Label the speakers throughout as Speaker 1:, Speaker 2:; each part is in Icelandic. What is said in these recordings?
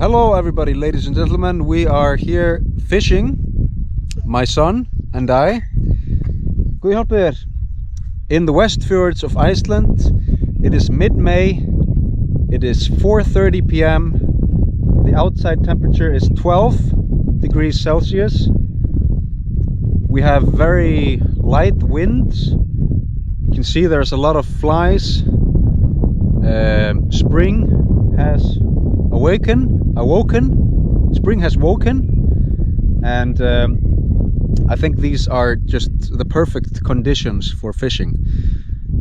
Speaker 1: Hello everybody, ladies and gentlemen. We are here fishing, my son and I. Guð hjálpi þér. In the West Fjords of Iceland. It is mid-May. It is 4:30 p.m. The outside temperature is 12 degrees Celsius. We have very light winds. You can see there's a lot of flies. Spring has awoken. Spring has woken, and I think these are just the perfect conditions for fishing.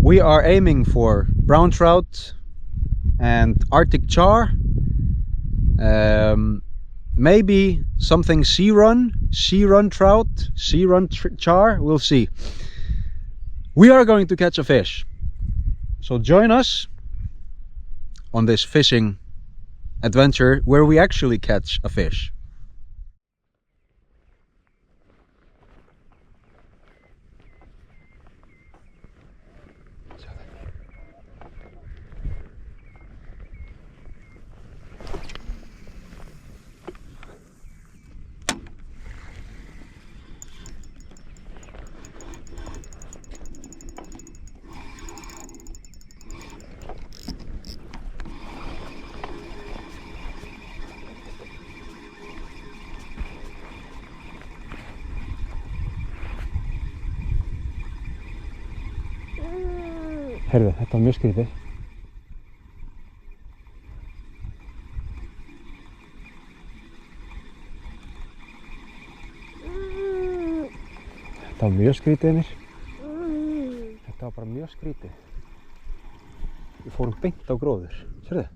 Speaker 1: We are aiming for brown trout and Arctic char, maybe something sea run trout, char, we'll see. We are going to catch a fish, so join us on this fishing adventure where we actually catch a fish. Herðu, þetta var mjög skrítið. Þetta var mjög skrítið, Emil. Þetta var bara mjög skrítið. Við fórum beint á gróður. Sérðu?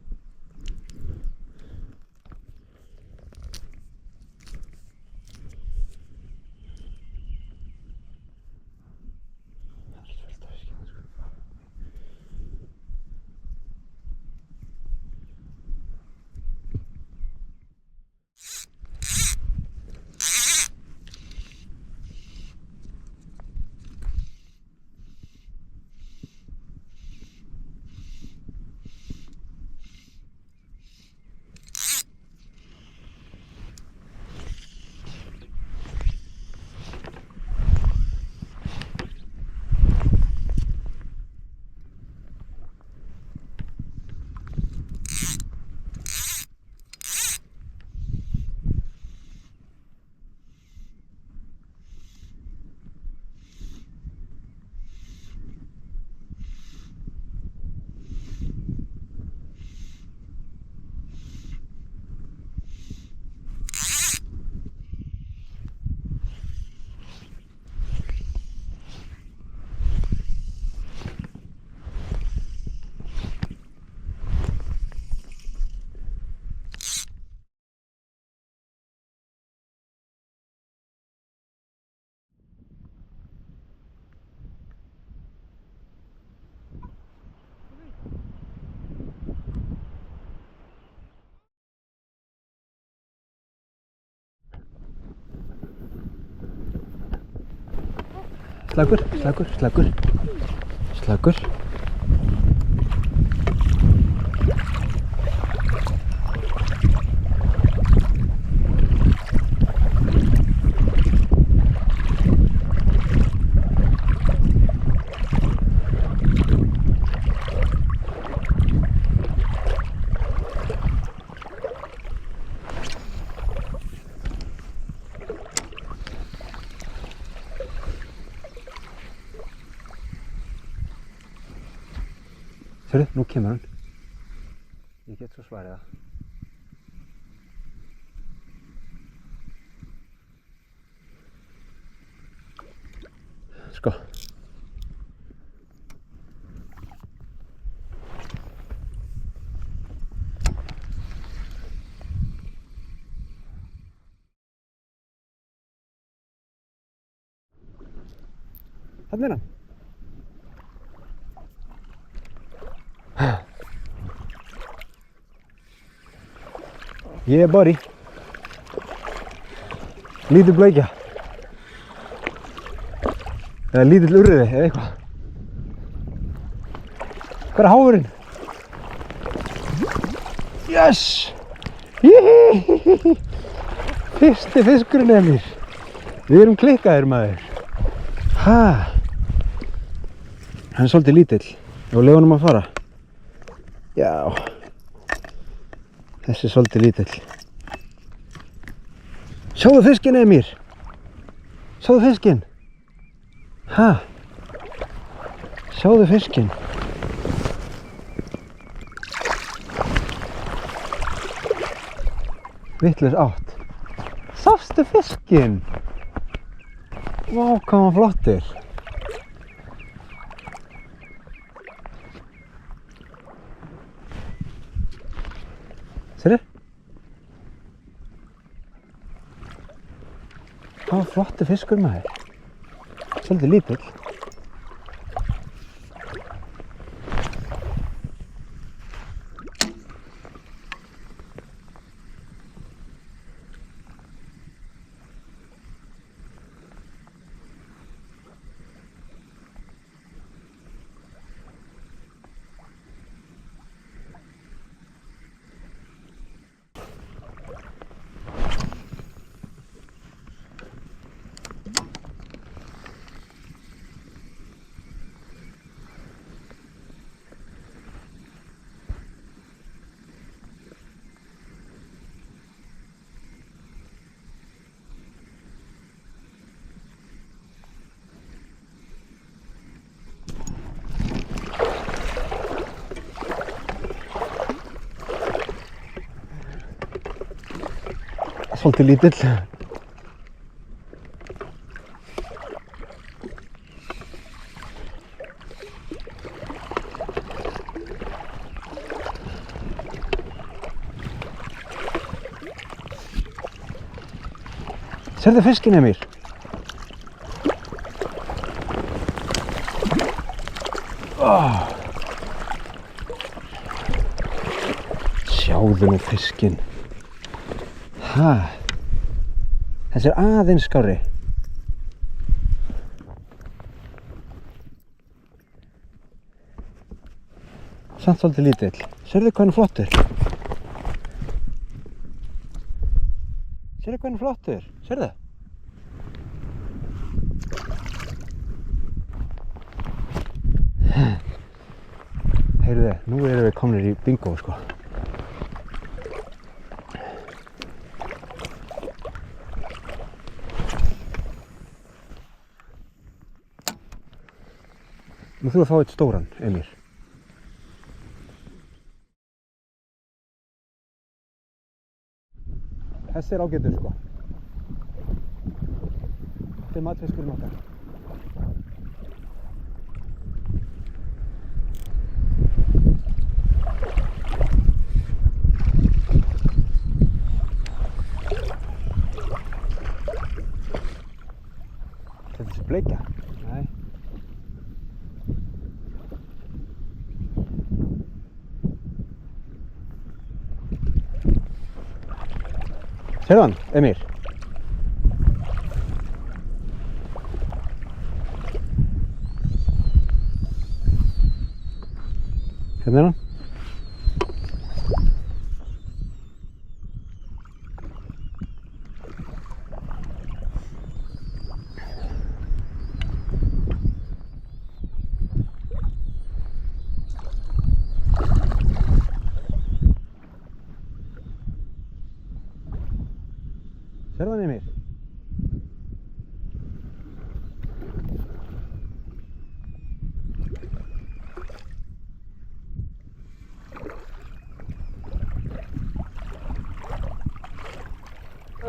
Speaker 1: Slakur. Sérðu, nú kemur hann. Ég get svo svarið það. Sko. Þarna hann. Yeah, buddy. Lítil bleikja. Eða lítill urriði eða eitthvað. Hvað er háfurinn? Yes! Jíí! Fyrsti fiskurinn Emil. Við erum klikkaðir maður. Ha? Hann svolítið lítill. Og leyfa honum að fara. Já. Þessi svolítið lítill. Sjáðu fiskinn Emil. Sjáðu fiskinn. Ha? Sjáðu fiskinn. Vitlaus átt. Sástu fiskinn? Vá, hvað hann flottur. Sérðu? Það var flottur fiskur maður. Svolítið lítill. Svolítið lítill. Sérðu fiskinn Emil? Sjáðu nú fiskinn. Ha? Þessi aðeins skárri. Samt svolítið lítill. Sérðu hvað hann er flottur? Sérðu hvað hann er flottur? Sérðu? Heyrðu, nú erum við komnir í bingo sko. Nú þurfum við að fá eitt stóran, Emil. Þessi er ágætur sko. Þetta er matfiskurinn okkar. Þetta er þessi bleikja. Nei. Sérðu hann, Emil? Hérna er hann. Sérðu hann Emil?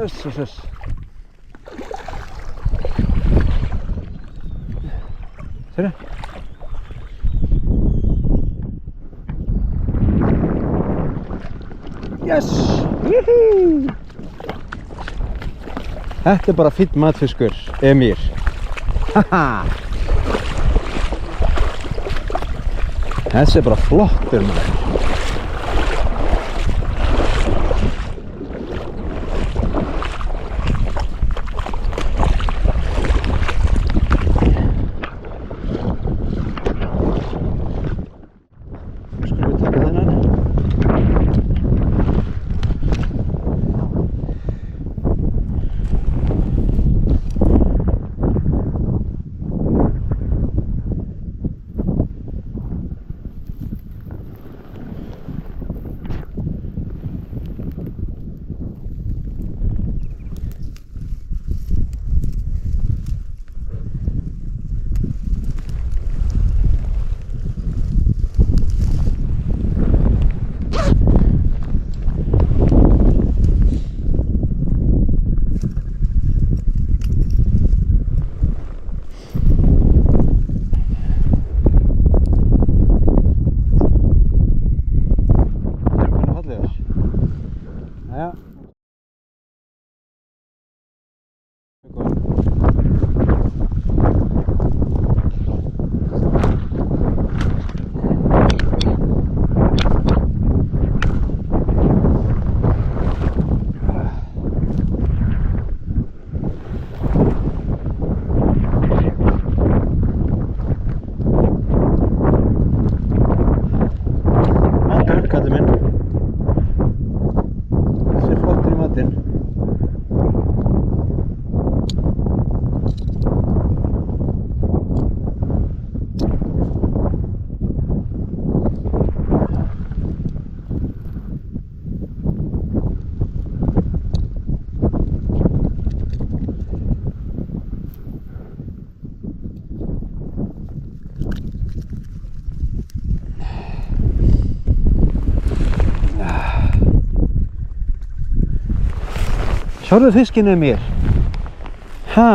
Speaker 1: Öss. Sérðu? Yes! Woohoo! Þetta er bara fínn matfiskur, Emil. Haha! Þessi er bara flottur maður. Skulum við taka þennan. Ja. Matur, kallið minn. Þessi flottur í matinn. Sjáðu fiskinn með mér. Ha.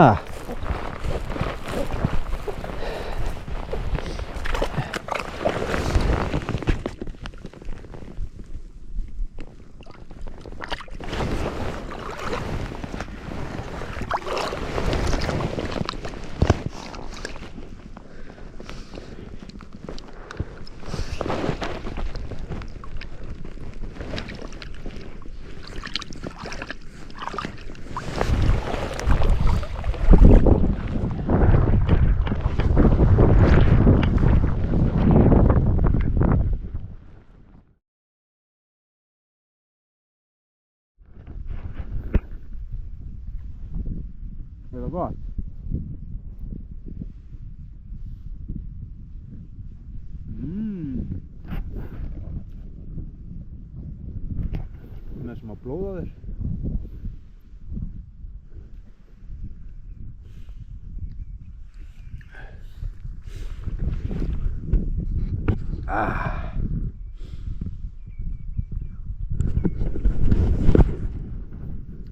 Speaker 1: Er það gott? Með smá blóð á þér.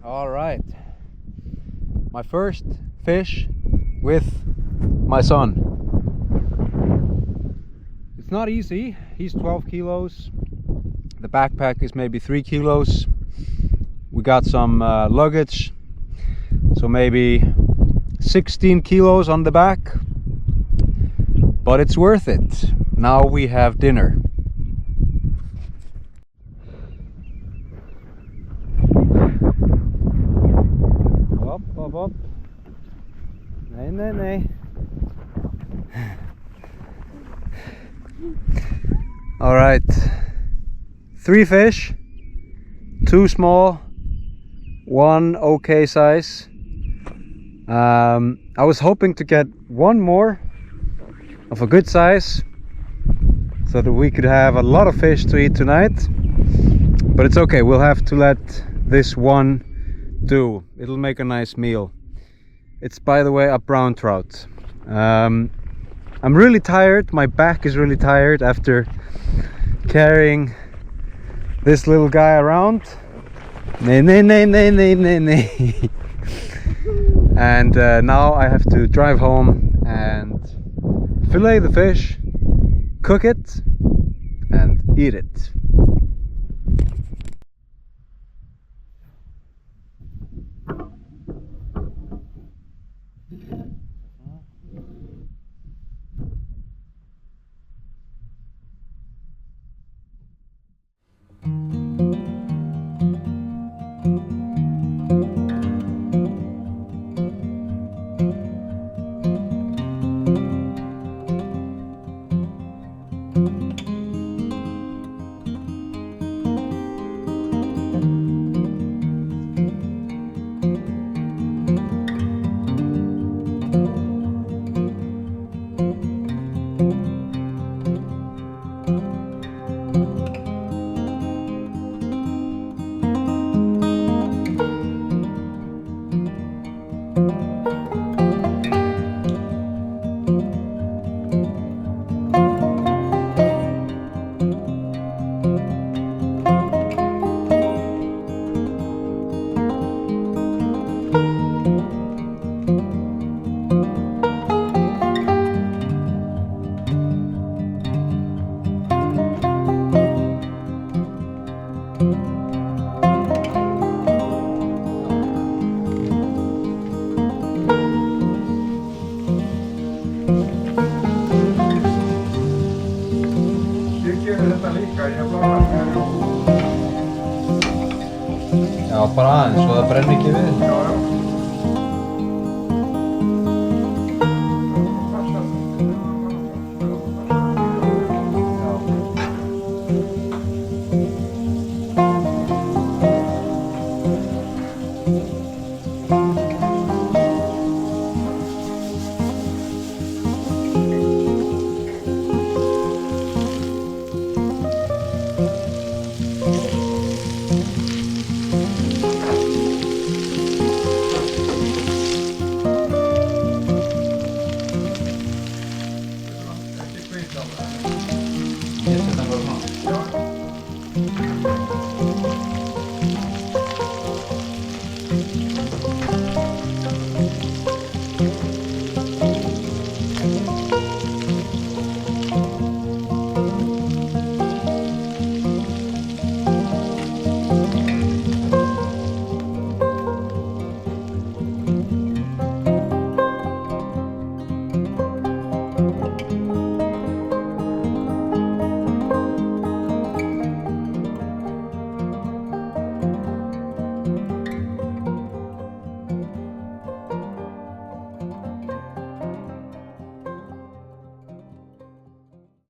Speaker 1: All right. My first fish with my son. It's not easy. He's 12 kilos. The backpack is maybe 3 kilos. We got some luggage, so maybe 16 kilos on the back. But it's worth it. Now we have dinner. Up. Nee. All right. 3 fish, 2 small, 1 okay size. I was hoping to get 1 more of a good size so that we could have a lot of fish to eat tonight. But it's okay, we'll have to let this one do. It'll make a nice meal. It's, by the way, a brown trout. I'm really tired. My back is really tired after carrying this little guy around. Nee. And now I have to drive home and fillet the fish, cook it, and eat it.
Speaker 2: ég blána.
Speaker 1: Já, bara aðeins, svo það brenni ekki við.
Speaker 2: Já, já.